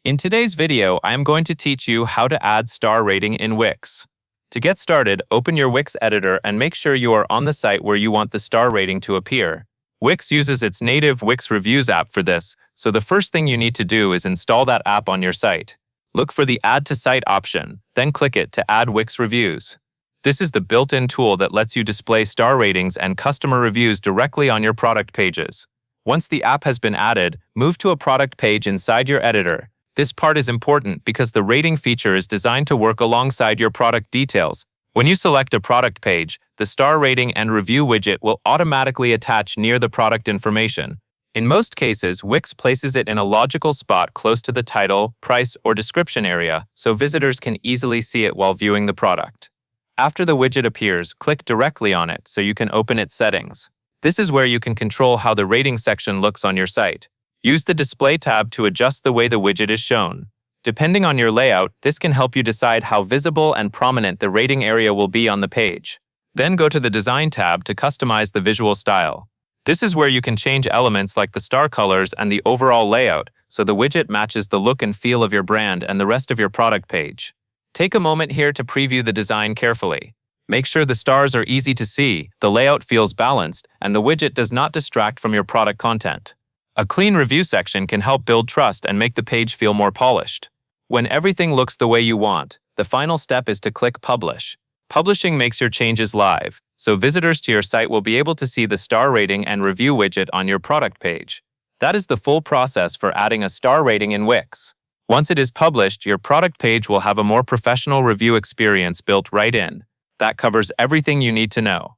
In today's video, I am going to teach you how to add star rating in Wix. To get started, open your Wix editor and make sure you are on the site where you want the star rating to appear. Wix uses its native Wix Reviews app for this, so the first thing you need to do is install that app on your site. Look for the Add to Site option, then click it to add Wix Reviews. This is the built-in tool that lets you display star ratings and customer reviews directly on your product pages. Once the app has been added, move to a product page inside your editor. This part is important because the rating feature is designed to work alongside your product details. When you select a product page, the star rating and review widget will automatically attach near the product information. In most cases, Wix places it in a logical spot close to the title, price, or description area, so visitors can easily see it while viewing the product. After the widget appears, click directly on it so you can open its settings. This is where you can control how the rating section looks on your site. Use the Display tab to adjust the way the widget is shown. Depending on your layout, this can help you decide how visible and prominent the rating area will be on the page. Then go to the Design tab to customize the visual style. This is where you can change elements like the star colors and the overall layout, so the widget matches the look and feel of your brand and the rest of your product page. Take a moment here to preview the design carefully. Make sure the stars are easy to see, the layout feels balanced, and the widget does not distract from your product content. A clean review section can help build trust and make the page feel more polished. When everything looks the way you want, the final step is to click Publish. Publishing makes your changes live, so visitors to your site will be able to see the star rating and review widget on your product page. That is the full process for adding a star rating in Wix. Once it is published, your product page will have a more professional review experience built right in. That covers everything you need to know.